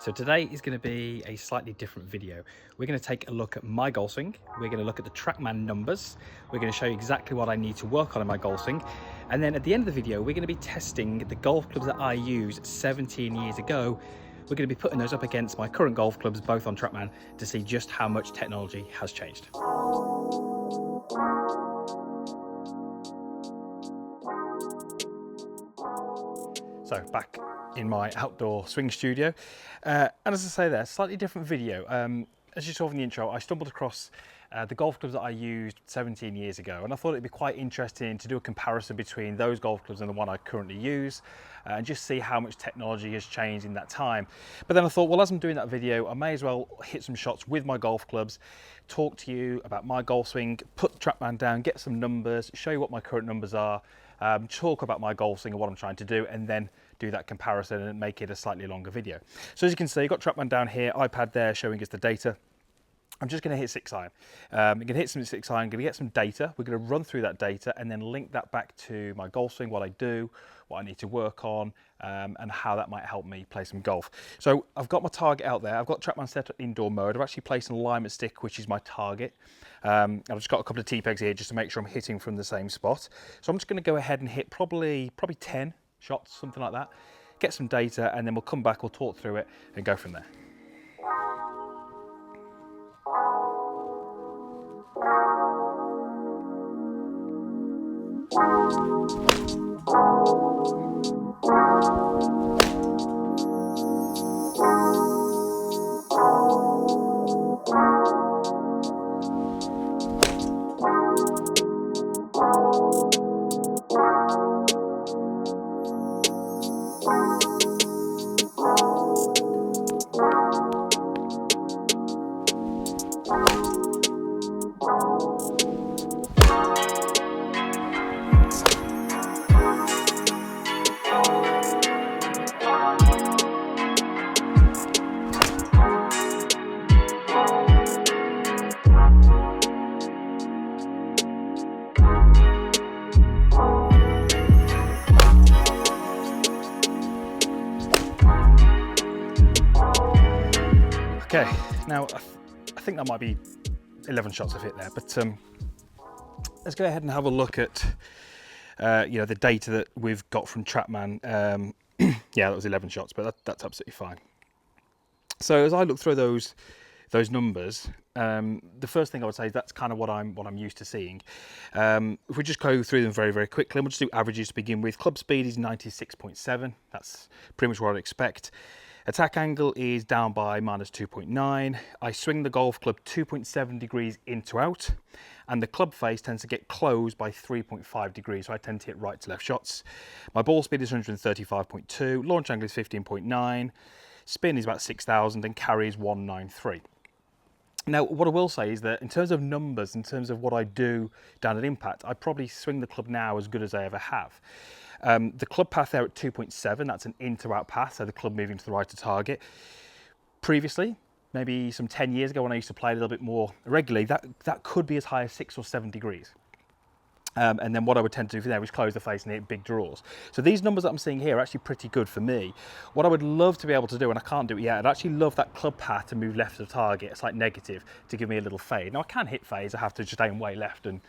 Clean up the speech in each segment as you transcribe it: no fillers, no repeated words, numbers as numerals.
So today is going to be a slightly different video. We're going to take a look at my golf swing. We're going to look at the Trackman numbers. We're going to show you exactly what I need to work on in my golf swing. And then at the end of the video, we're going to be testing the golf clubs that I used 17 years ago. We're going to be putting those up against my current golf clubs, both on Trackman, to see just how much technology has changed. So back in my outdoor swing studio, and as I say there, slightly different video. As you saw from the intro, I stumbled across the golf clubs that I used 17 years ago, and I thought it'd be quite interesting to do a comparison between those golf clubs and the one I currently use, and just see how much technology has changed in that time. But then I thought, well, as I'm doing that video, I may as well hit some shots with my golf clubs, talk to you about my golf swing, put the Trackman down, get some numbers, show you what my current numbers are, talk about my golf swing and what I'm trying to do, and then do that comparison and make it a slightly longer video. So as you can see, you've got Trackman down here, iPad there showing us the data. I'm just going to hit 6-iron. I'm going to hit some 6-iron, going to get some data. We're going to run through that data and then link that back to my golf swing, what I do, what I need to work on, and how that might help me play some golf. So I've got my target out there. I've got Trackman set at indoor mode. I've actually placed an alignment stick, which is my target. I've just got a couple of T-pegs here just to make sure I'm hitting from the same spot. So I'm just going to go ahead and hit probably 10 shots, something like that. Get some data, and then we'll come back, we'll talk through it and go from there. Okay, now I think that might be 11 shots I've hit there, but let's go ahead and have a look at the data that we've got from Trackman. Yeah, that was 11 shots, but that's absolutely fine. So as I look through those numbers, the first thing I would say is that's kind of what I'm used to seeing. If we just go through them very, very quickly, and we'll just do averages to begin with. Club speed is 96.7. That's pretty much what I'd expect. Attack angle is down by -2.9. I swing the golf club 2.7 degrees in to out, and the club face tends to get closed by 3.5 degrees, so I tend to hit right to left shots. My ball speed is 135.2, launch angle is 15.9, spin is about 6,000, and carry is 193. Now, what I will say is that in terms of numbers, in terms of what I do down at impact, I probably swing the club now as good as I ever have. The club path there at 2.7, that's an in to out path, so the club moving to the right of target. Previously, maybe some 10 years ago when I used to play a little bit more regularly, that could be as high as 6 or 7 degrees. And then what I would tend to do from there is close the face and hit big draws. So these numbers that I'm seeing here are actually pretty good for me. What I would love to be able to do, and I can't do it yet, I'd actually love that club path to move left of target, it's like negative, to give me a little fade. Now I can hit fades, I have to just aim way left and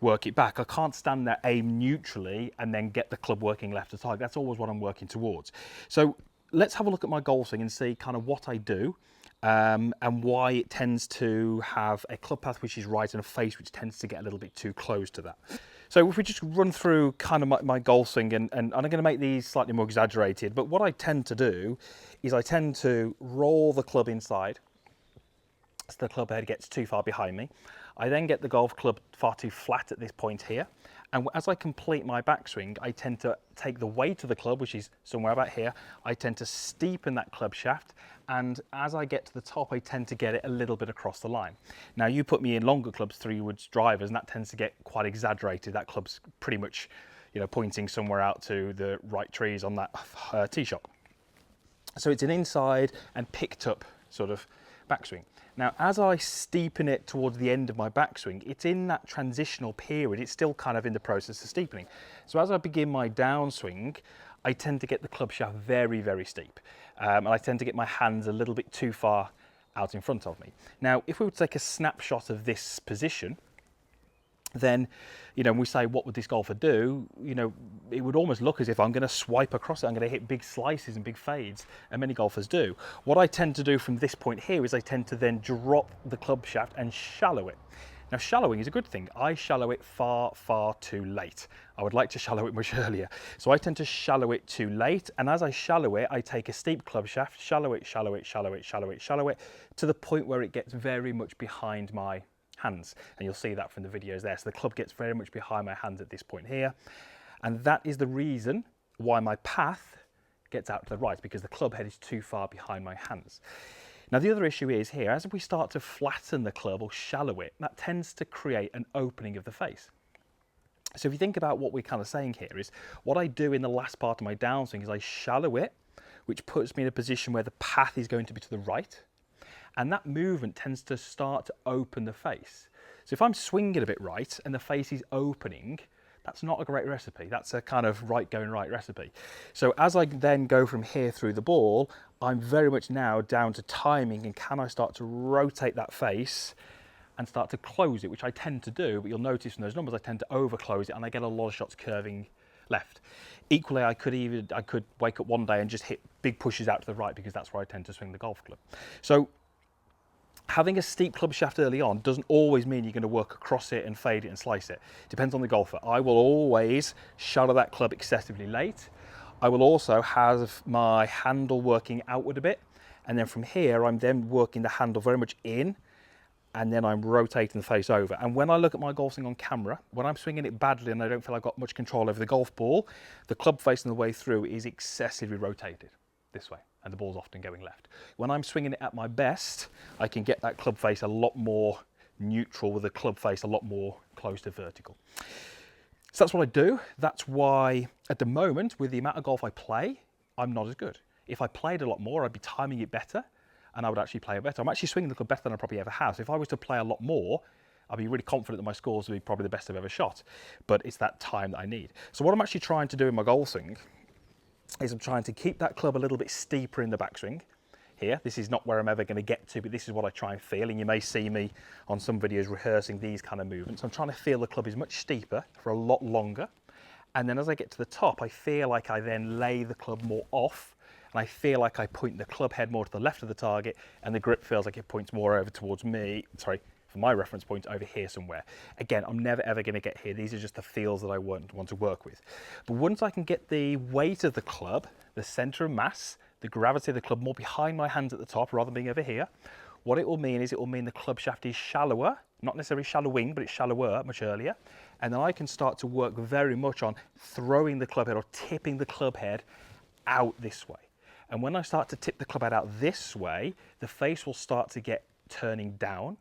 work it back. I can't stand there, aim neutrally, and then get the club working left of target. That's always what I'm working towards. So let's have a look at my golf swing and see kind of what I do, and why it tends to have a club path which is right and a face which tends to get a little bit too close to that. So if we just run through kind of my golf swing, and I'm going to make these slightly more exaggerated, but what I tend to do is I tend to roll the club inside so the club head gets too far behind me. I then get the golf club far too flat at this point here, and as I complete my backswing, I tend to take the weight of the club, which is somewhere about here. I tend to steepen that club shaft, and as I get to the top, I tend to get it a little bit across the line. Now, you put me in longer clubs, 3-wood drivers, and that tends to get quite exaggerated. That club's pretty much, pointing somewhere out to the right trees on that tee shot. So it's an inside and picked up sort of backswing. Now, as I steepen it towards the end of my backswing, it's in that transitional period. It's still kind of in the process of steepening. So as I begin my downswing, I tend to get the club shaft very, very steep. And I tend to get my hands a little bit too far out in front of me. Now, if we were to take a snapshot of this position, then, you know, when we say, what would this golfer do? You know, it would almost look as if I'm going to swipe across it. I'm going to hit big slices and big fades, and many golfers do. What I tend to do from this point here is I tend to then drop the club shaft and shallow it. Now, shallowing is a good thing. I shallow it far, far too late. I would like to shallow it much earlier. So I tend to shallow it too late. And as I shallow it, I take a steep club shaft, shallow it, shallow it, shallow it, shallow it, shallow it, to the point where it gets very much behind my hands. And you'll see that from the videos there. So the club gets very much behind my hands at this point here. And that is the reason why my path gets out to the right, because the club head is too far behind my hands. Now, the other issue is here, as we start to flatten the club or shallow it, that tends to create an opening of the face. So if you think about what we're kind of saying here is, what I do in the last part of my downswing is I shallow it, which puts me in a position where the path is going to be to the right. And that movement tends to start to open the face. So if I'm swinging a bit right and the face is opening, that's not a great recipe. That's a kind of right going right recipe. So as I then go from here through the ball, I'm very much now down to timing, and can I start to rotate that face and start to close it, which I tend to do, but you'll notice from those numbers I tend to over close it and I get a lot of shots curving left. Equally, I could wake up one day and just hit big pushes out to the right, because that's where I tend to swing the golf club. So having a steep club shaft early on doesn't always mean you're going to work across it and fade it and slice it. Depends on the golfer. I will always shallow that club excessively late. I will also have my handle working outward a bit, and then from here I'm then working the handle very much in, and then I'm rotating the face over. And when I look at my golf swing on camera, when I'm swinging it badly and I don't feel I've got much control over the golf ball, the club face on the way through is excessively rotated this way, and the ball's often going left. When I'm swinging it at my best, I can get that club face a lot more neutral, with the club face a lot more close to vertical. So that's what I do. That's why at the moment, with the amount of golf I play, I'm not as good. If I played a lot more, I'd be timing it better, and I would actually play it better. I'm actually swinging the club better than I probably ever have. So if I was to play a lot more, I'd be really confident that my scores would be probably the best I've ever shot. But it's that time that I need. So what I'm actually trying to do in my golf swing is I'm trying to keep that club a little bit steeper in the backswing here. This is not where I'm ever going to get to, but this is what I try and feel, and you may see me on some videos rehearsing these kind of movements. I'm trying to feel the club is much steeper for a lot longer, and then as I get to the top, I feel like I then lay the club more off, and I feel like I point the club head more to the left of the target, and the grip feels like it points more over towards me, sorry, for my reference point over here somewhere. Again, I'm never ever going to get here. These are just the feels that I want to work with. But once I can get the weight of the club, the center of mass, the gravity of the club more behind my hands at the top rather than being over here, what it will mean is it will mean the club shaft is shallower, not necessarily shallowing, but it's shallower much earlier. And then I can start to work very much on throwing the club head or tipping the club head out this way. And when I start to tip the club head out this way, the face will start to get turning down,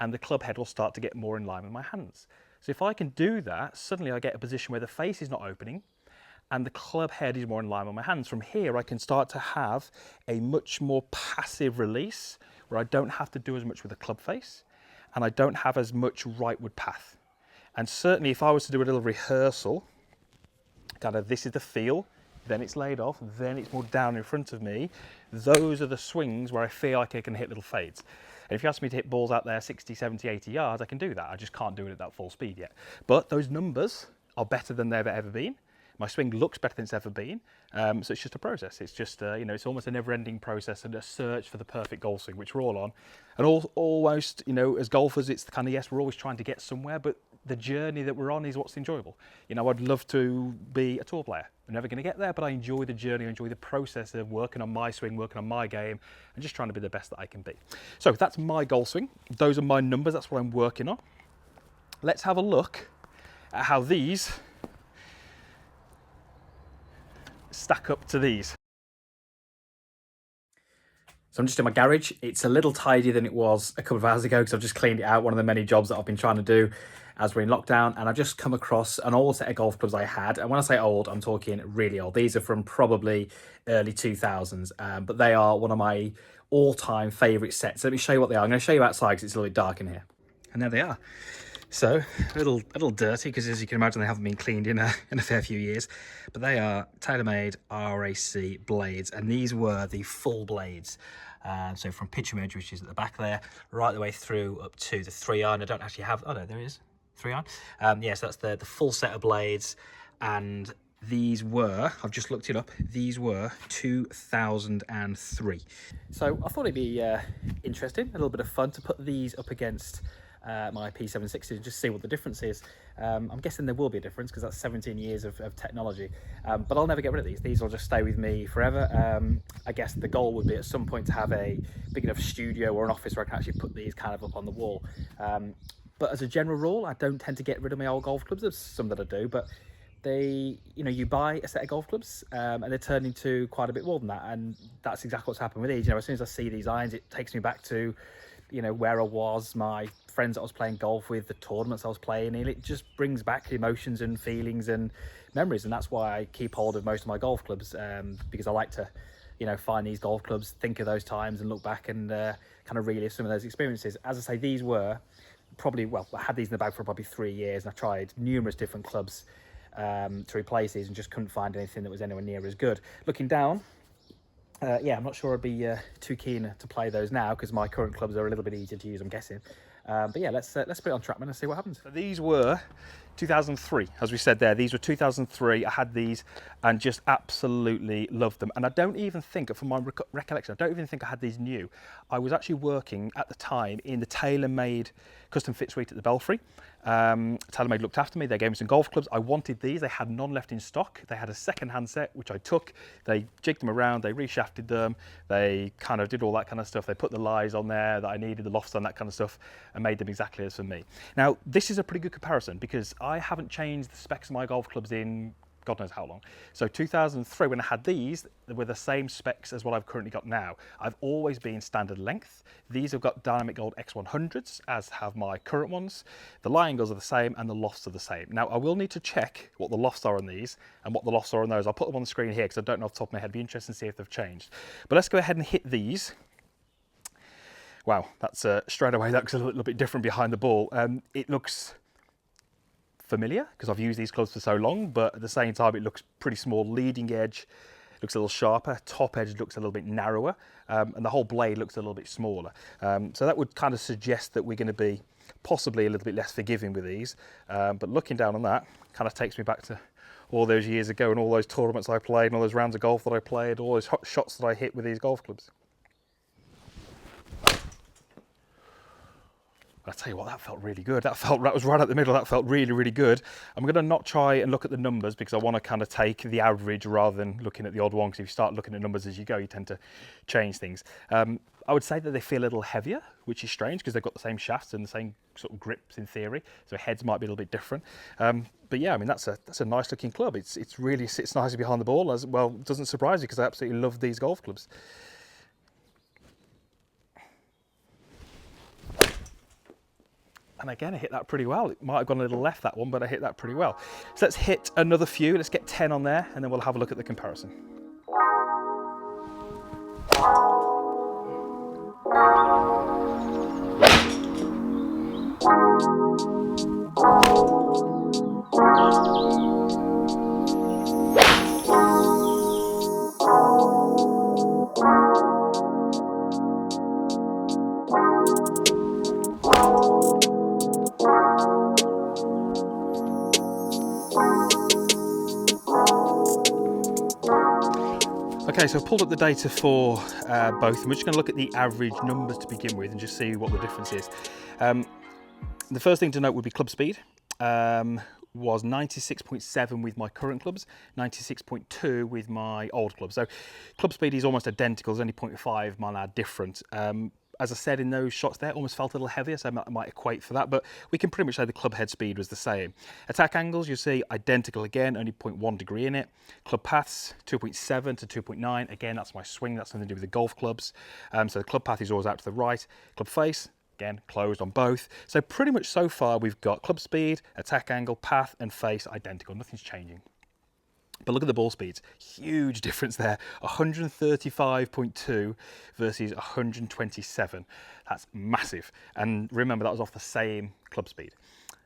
and the club head will start to get more in line with my hands. So if I can do that, suddenly I get a position where the face is not opening and the club head is more in line with my hands. From here, I can start to have a much more passive release where I don't have to do as much with the club face and I don't have as much rightward path. And certainly if I was to do a little rehearsal, kind of this is the feel, then it's laid off, then it's more down in front of me. Those are the swings where I feel like I can hit little fades. And if you ask me to hit balls out there 60, 70, 80 yards, I can do that. I just can't do it at that full speed yet. But those numbers are better than they've ever been. My swing looks better than it's ever been. So it's just a process. It's just, you know, it's almost a never-ending process and a search for the perfect golf swing, which we're all on. And almost, you know, as golfers, it's the kind of, yes, we're always trying to get somewhere, but the journey that we're on is what's enjoyable. You know, I'd love to be a tour player. I'm never going to get there, but I enjoy the journey, I enjoy the process of working on my swing, working on my game, and just trying to be the best that I can be. So that's my golf swing. Those are my numbers. That's what I'm working on. Let's have a look at how these stack up to these. So I'm just in my garage. It's a little tidier than it was a couple of hours ago because I've just cleaned it out. One of the many jobs that I've been trying to do as we're in lockdown. And I've just come across an old set of golf clubs I had. And when I say old, I'm talking really old. These are from probably early 2000s, but they are one of my all-time favorite sets. Let me show you what they are. I'm going to show you outside because it's a little bit dark in here. And there they are. So a little dirty because, as you can imagine, they haven't been cleaned in a fair few years. But they are TaylorMade RAC blades, and these were the full blades. So from pitching edge, which is at the back there, right the way through up to the 3-iron. I don't actually have. Oh no, there is 3-iron. Yes, that's the full set of blades, and these were, I've just looked it up, these were 2003. So I thought it'd be interesting, a little bit of fun to put these up against my P760 and just see what the difference is. I'm guessing there will be a difference because that's 17 years of technology, but I'll never get rid of these. These will just stay with me forever. I guess the goal would be at some point to have a big enough studio or an office where I can actually put these kind of up on the wall. But as a general rule, I don't tend to get rid of my old golf clubs. There's some that I do, but they, you know, you buy a set of golf clubs and they turn into quite a bit more than that, and that's exactly what's happened with these. You know, as soon as I see these irons, it takes me back to, you know, where I was, my friends that I was playing golf with, the tournaments I was playing in. It just brings back emotions and feelings and memories, and that's why I keep hold of most of my golf clubs, because I like to, you know, find these golf clubs, think of those times and look back and kind of relive some of those experiences. As I say, these were probably, well, I had these in the bag for probably 3 years, and I tried numerous different clubs to replace these and just couldn't find anything that was anywhere near as good. Looking down, yeah, I'm not sure I'd be too keen to play those now because my current clubs are a little bit easier to use, I'm guessing. But yeah, let's put it on Trackman and see what happens. So these were 2003, as we said there. These were 2003. I had these and just absolutely loved them. And I don't even think, from my recollection, I don't even think I had these new. I was actually working at the time in the TaylorMade custom fit suite at the Belfry. TaylorMade looked after me. They gave me some golf clubs. I wanted these. They had none left in stock. They had a second-hand set, which I took. They jigged them around. They reshafted them. They kind of did all that kind of stuff. They put the lies on there that I needed, the lofts on, that kind of stuff, and made them exactly as for me. Now, this is a pretty good comparison because I haven't changed the specs of my golf clubs in God knows how long. So 2003, when I had these, they were the same specs as what I've currently got now. I've always been standard length. These have got dynamic gold X100s, as have my current ones. The lie angles are the same and the lofts are the same. Now, I will need to check what the lofts are on these and what the lofts are on those. I'll put them on the screen here because I don't know off the top of my head. It'd be interesting to see if they've changed. But let's go ahead and hit these. Wow, that's straight away, that looks a little bit different behind the ball. It looks familiar because I've used these clubs for so long, but at the same time it looks pretty small. Leading edge looks a little sharper, top edge looks a little bit narrower, and the whole blade looks a little bit smaller. So that would kind of suggest that we're going to be possibly a little bit less forgiving with these, but looking down on that kind of takes me back to all those years ago and all those tournaments I played and all those rounds of golf that I played, all those hot shots that I hit with these golf clubs. I tell you what, that felt really good. That was right at the middle. That felt really, really good. I'm going to not try and look at the numbers because I want to kind of take the average rather than looking at the odd one. Because if you start looking at numbers as you go, you tend to change things. I would say that they feel a little heavier, which is strange because they've got the same shafts and the same sort of grips in theory. So heads might be a little bit different. But yeah, I mean that's a nice looking club. It really sits nicely behind the ball as well. It doesn't surprise you because I absolutely love these golf clubs. And again, I hit that pretty well. It might have gone a little left, that one, but I hit that pretty well. So let's hit another few. Let's get 10 on there, and then we'll have a look at the comparison. Okay, so I've pulled up the data for both. We're just going to look at the average numbers to begin with and just see what the difference is. The first thing to note would be club speed. Was 96.7 with my current clubs, 96.2 with my old clubs. So club speed is almost identical. There's only 0.5 mile an hour different. As I said in those shots there, almost felt a little heavier, so I might equate for that, but we can pretty much say the club head speed was the same. Attack angles, you see, identical again, only 0.1 degree in it. Club paths, 2.7 to 2.9. Again, that's my swing, that's something to do with the golf clubs. So the club path is always out to the right. Club face, again, closed on both. So pretty much so far, we've got club speed, attack angle, path, and face identical. Nothing's changing. But look at the ball speeds, huge difference there, 135.2 versus 127. That's massive. And remember, that was off the same club speed.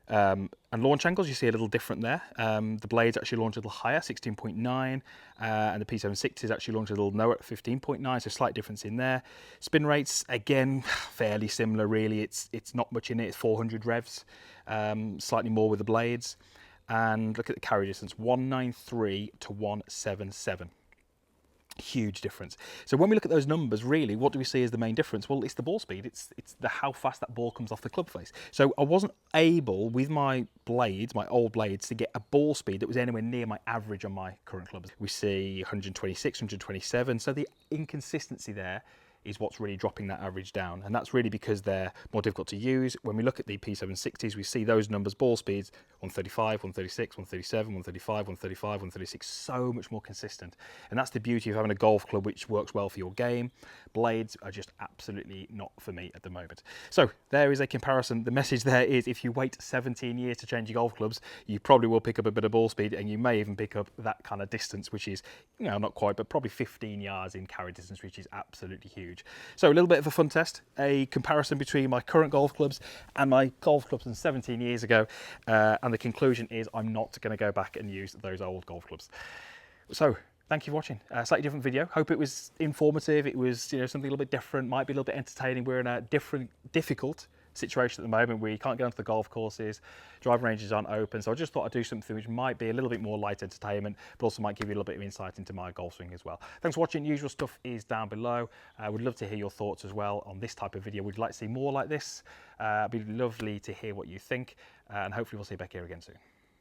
And launch angles, you see a little different there. The blades actually launch a little higher, 16.9, and the P76s actually launch a little lower at 15.9, so slight difference in there. Spin rates, again, fairly similar really. It's not much in it, it's 400 revs, slightly more with the blades. And look at the carry distance, 193 to 177. Huge difference. So when we look at those numbers, really, what do we see as the main difference? Well, it's the ball speed. It's the how fast that ball comes off the club face. So I wasn't able, with my blades, my old blades, to get a ball speed that was anywhere near my average on my current clubs. We see 126, 127. So the inconsistency there is what's really dropping that average down, and that's really because they're more difficult to use. When we look at the P760s, we see those numbers, ball speeds 135, 136, 137, 135, 135, 136, so much more consistent. And that's the beauty of having a golf club which works well for your game. Blades are just absolutely not for me at the moment. So there is a comparison. The message there is, if you wait 17 years to change your golf clubs, you probably will pick up a bit of ball speed, and you may even pick up that kind of distance, which is, you know, not quite, but probably 15 yards in carry distance, which is absolutely huge. So a little bit of a fun test, a comparison between my current golf clubs and my golf clubs from 17 years ago, and the conclusion is I'm not going to go back and use those old golf clubs. So thank you for watching a slightly different video. Hope it was informative. It was, you know, something a little bit different, might be a little bit entertaining. We're in a difficult situation at the moment where you can't get onto the golf courses, driving ranges aren't open, so I just thought I'd do something which might be a little bit more light entertainment, but also might give you a little bit of insight into my golf swing as well. Thanks for watching. Usual stuff is down below. Would love to hear your thoughts as well on this type of video. Would you like to see more like this? It'd be lovely to hear what you think, and hopefully we'll see you back here again soon.